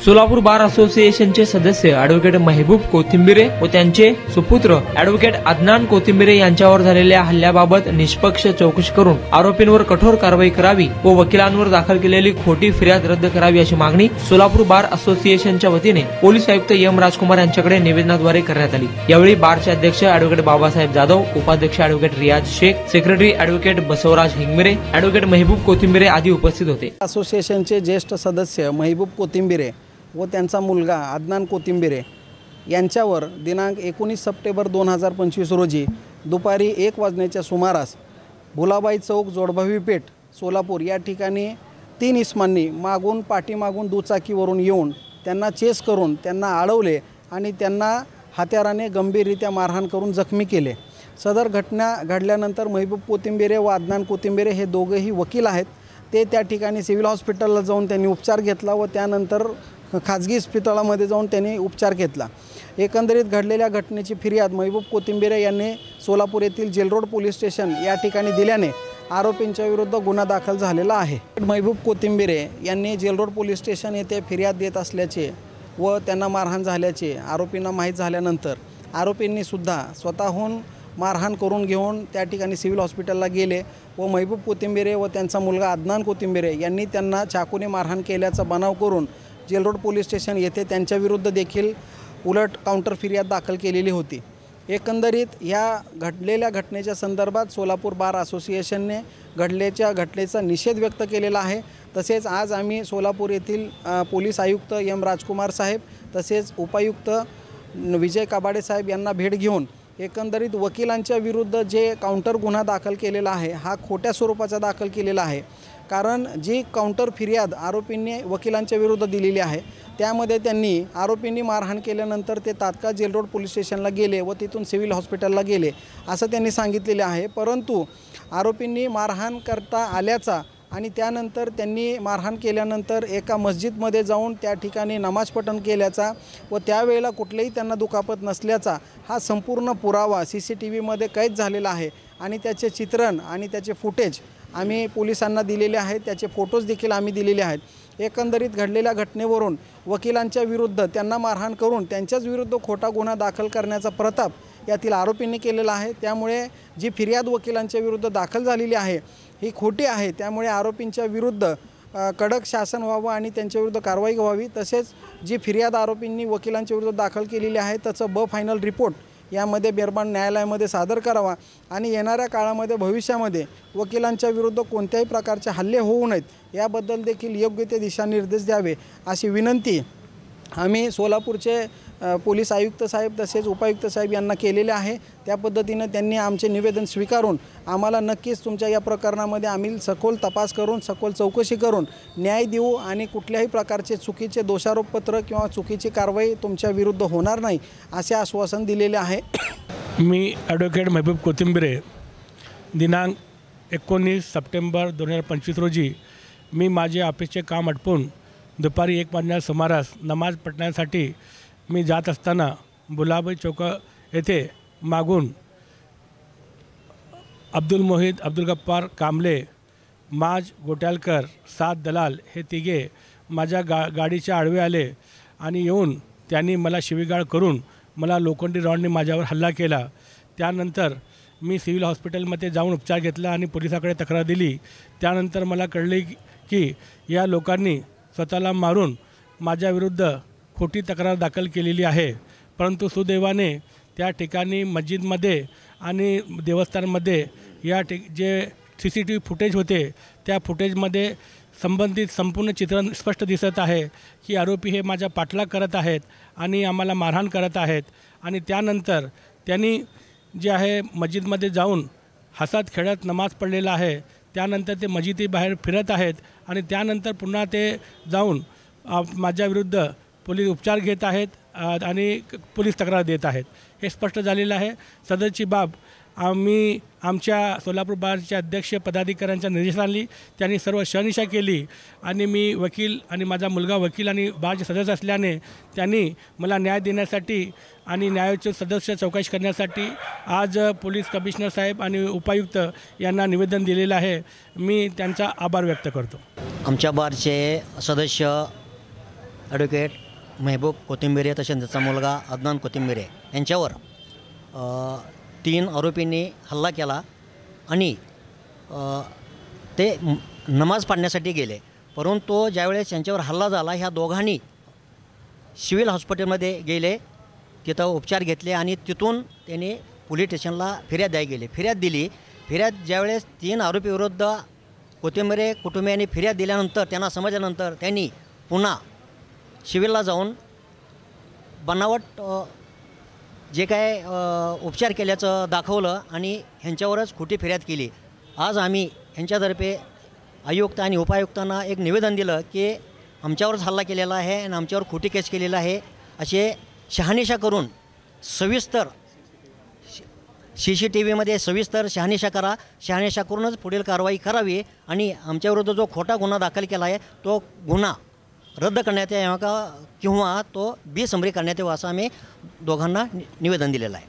सोलापूर बार असोसिएशनचे सदस्य ॲडव्होकेट महबूब कोथिंबिरे व त्यांचे सुपुत्र ॲडव्होकेट अदनान कोथिंबिरे यांच्यावर झालेल्या हल्ल्याबाबत निष्पक्ष चौकशी करून आरोपींवर कठोर कारवाई करावी व वकिलांवर दाखल केलेली खोटी फिर्याद रद्द करावी अशी मागणी सोलापूर बार असोसिएशनच्या वतीने पोलीस आयुक्त एम राजकुमार यांच्याकडे निवेदनाद्वारे करण्यात आली। यावेळी बारचे अध्यक्ष ॲडव्होकेट बाबासाहेब जाधव, उपाध्यक्ष advocate Riyaz Shaikh, secretary advocate Basavaraj Hingmire, advocate Mehboob Kothimbire आदी उपस्थित होते। असोसिएशनचे ज्येष्ठ सदस्य महबूब कोथिंबिरे व त्यांचा मुलगा अदनान कोथिंबिरे यांच्यावर दिनांक 19 सप्टेंबर 2025 रोजी दुपारी 1 वाजण्याच्या सुमारास भुलाबाई चौक, जोडभावी पेठ, सोलापूर या ठिकाणी 3 इसमांनी पाठीमागून दुचाकीवरून येऊन त्यांना चेस करून त्यांना अडवले आणि त्यांना हत्याराने गंभीररित्या मारहाण करून जखमी केले। सदर घटना घडल्यानंतर महबूब कोथिंबिरे व अदनान कोथिंबिरे हे दोघेही वकील आहेत। ते त्या ठिकाणी सिव्हिल हॉस्पिटलला जाऊन त्यांनी उपचार घेतला व त्यानंतर खाजगी इस्पितळामध्ये जाऊन त्यांनी उपचार घेतला। एकंदरीत घडलेल्या घटनेची फिर्याद महबूब कोथिंबिरे यांनी सोलापूर येथील जेल रोड पोलीस स्टेशन या ठिकाणी दिल्याने आरोपींच्या विरुद्ध गुन्हा दाखल झालेला आहे। महबूब कोथिंबिरे यांनी जेल रोड पोलीस स्टेशन येथे फिर्याद देत असल्याचे व त्यांना मारहाण झाल्याचे आरोपींना माहीत झाल्यानंतर आरोपींनी सुद्धा स्वतःहून मारहाण करून घेऊन त्या ठिकाणी सिव्हिल हॉस्पिटलला गेले व महबूब कोथिंबिरे व त्यांचा मुलगा अदनान कोथिंबिरे यांनी त्यांना चाकूने मारहाण केल्याचा बनाव करून जेल रोड पोलीस स्टेशन येथे त्यांच्याविरुद्ध देखील उलट काउंटर फिर्याद दाखल केलेली होती। एकंदरीत ह्या घडलेल्या घटनेच्या संदर्भात सोलापूर बार असोसिएशनने घटनेचा निषेध व्यक्त केलेला आहे। तसेच आज आम्ही सोलापूर येथील पोलीस आयुक्त एम राजकुमार साहेब तसेच उपायुक्त विजय काबाडे साहेब यांना भेट घेऊन एकंदरीत वकिलांच्या विरुद्ध जे काउंटर गुन्हा दाखल केलेला आहे हा खोट्या स्वरूपाचा दाखल केलेला आहे। कारण जी काउंटर फिर्याद आरोपींनी वकिलांच्या विरुद्ध दिलेली आहे त्यामध्ये त्यांनी आरोपींनी मारहाण केल्यानंतर ते तात्काळ जेल रोड पोलीस स्टेशनला गेले व तिथून सिव्हिल हॉस्पिटलला गेले असं त्यांनी सांगितलेले आहे। परंतु आरोपींनी मारहाण करता आल्याचा आणि त्यानंतर त्यांनी मारहाण केल्यानंतर एका मस्जिदमध्ये जाऊन त्या ठिकाणी नमाज पठण केल्याचा व त्यावेळेला कुठलेही त्यांना दुखापत नसल्याचा हा संपूर्ण पुरावा CCTVमध्ये कैद झालेला आहे आणि त्याचे चित्रण आणि त्याचे फुटेज आम्ही पोलिसांना दिलेले आहेत, त्याचे फोटोज देखील आम्ही दिलेले आहेत। एकंदरीत घडलेल्या घटनेवरून वकिलांच्या विरुद्ध त्यांना मारहाण करून त्यांच्याच विरुद्ध खोटा गुन्हा दाखल करण्याचा प्रताप यातील आरोपींनी केलेला आहे। त्यामुळे जी फिर्याद वकिलांच्या विरुद्ध दाखल झालेली आहे ही खोटी आहे। त्यामुळे आरोपींच्या विरुद्ध कडक शासन व्हावं आणि त्यांच्याविरुद्ध कारवाई व्हावी। तसेच जी फिर्याद आरोपींनी वकिलांच्या विरुद्ध दाखल केलेली आहे त्याचं फायनल रिपोर्ट यामध्ये बेरबान न्यायालयामध्ये सादर करावा आणि येणाऱ्या काळामध्ये भविष्यामध्ये वकिलांच्या विरुद्ध कोणत्याही प्रकारचे हल्ले होऊ नयेत याबद्दल देखील योग्य ते दिशानिर्देश द्यावे अशी विनंती आम्ही सोलापूरचे पोलीस आयुक्त साहेब तसेच उपायुक्त साहेब यांना केलेले आहे। त्या पद्धतीने त्यांनी आमचे निवेदन स्वीकारून आम्हाला नक्कीच तुमच्या या प्रकरणामध्ये आम्ही सखोल तपास करून सखोल चौकशी करून न्याय देऊ आणि कुठल्याही प्रकारचे चुकीचे दोषारोपपत्र किंवा चुकीची कारवाई तुमच्या विरुद्ध होणार नाही असे आश्वासन दिलेले आहे। मी ॲडव्होकेट महबूब कोथिंबिरे दिनांक 19 सप्टेंबर 2025 रोजी मी माझे ऑफिसचे काम आटपून दुपारी 1 वाजण्याच्या सुमारास नमाज पठण्यासाठी मी जात असताना भुलाबाई चौक येथे मागून अब्दुल मोहित, अब्दुल गप्पार कांबले, माज गोट्यालकर, 7 दलाल हे तिघे माझ्या गाडीच्या आडवे आले आणि येऊन त्यांनी मला शिवीगाळ करून मला लोखंडी रॉडने माझ्यावर हल्ला केला। त्यानंतर मी सिव्हिल हॉस्पिटलमध्ये जाऊन उपचार घेतला आणि पोलिसाकडे तक्रार दिली। त्यानंतर मला कळले की या लोकांनी स्वतःला मारून माझ्याविरुद्ध खोटी तक्रार दाखल केलेली आहे। परंतु सुदैवाने त्या ठिकाणी मस्जिदमध्ये आणि देवस्थानमध्ये जे CCTV फुटेज होते त्या फुटेजमध्ये संबंधित संपूर्ण चित्रण स्पष्ट दिसत आहे की आरोपी हे माझा पाठलाग करत आहेत आणि आम्हाला मारहाण करत आहेत। आणि त्यानंतर त्यांनी जे आहे मस्जिदमध्ये जाऊन हसत खेळत नमाज पडलेला आहे। त्यानंतर ते मस्जिदीबाहेर फिरत आहेत आणि त्यानंतर पुन्हा ते जाऊन माझ्याविरुद्ध पोलीस उपचार घेत आहेत आणि पोलीस तक्रार देत आहेत। हे स्पष्ट झालेलं आहे। सदरची बाब आम्ही आमच्या सोलापूर बारच्या अध्यक्ष पदाधिकाऱ्यांच्या निर्देशांनी त्यांनी सर्व शहानिशा केली आणि मी वकील आणि माझा मुलगा वकील आणि बारचे सदस्य असल्याने त्यांनी मला न्याय देण्यासाठी आणि न्यायाचे सदस्य चौकशी करण्यासाठी आज पोलीस कमिशनर साहेब आणि उपायुक्त यांना निवेदन दिलेलं आहे। मी त्यांचा आभार व्यक्त करतो। आमच्या बारचे सदस्य ॲडव्होकेट मेहबूब कोथिंबिरे तसेच त्याचा मुलगा अदनान कोथिंबिरे यांच्यावर 3 आरोपींनी हल्ला केला आणि ते नमाज पढण्यासाठी गेले. परंतु ज्यावेळेस यांच्यावर हल्ला झाला ह्या दोघांनी सिव्हिल हॉस्पिटलमध्ये गेले, तिथं उपचार घेतले आणि तिथून त्यांनी पोलीस स्टेशनला फिर्याद द्यायला गेले. फिर्याद दिली. फिर्याद ज्यावेळेस 3 आरोपीविरुद्ध कोथिंबिरे कुटुंबियांनी फिर्याद दिल्यानंतर त्यांना समजल्यानंतर त्यांनी पुन्हा सिव्हिलला जाऊन बनावट जे काय उपचार केल्याचं दाखवलं आणि ह्यांच्यावरच खोटी फिर्याद केली. आज आम्ही ह्यांच्यातर्फे आयुक्त आणि उपायुक्तांना एक निवेदन दिलं की आमच्यावरच हल्ला केलेला आहे आणि आमच्यावर खोटी केस केलेला आहे, असे शहानिशा करून सविस्तर CCTVमध्ये सविस्तर शहानिशा करा. शहानिशा करूनच पुढील कारवाई करावी आणि आमच्याविरुद्ध जो खोटा गुन्हा दाखल केला आहे तो गुन्हा रद्द करण्यात यावा किंवा तो बेसमरी करण्यात यावा असं आम्ही दोघांना निवेदन दिलेलं आहे.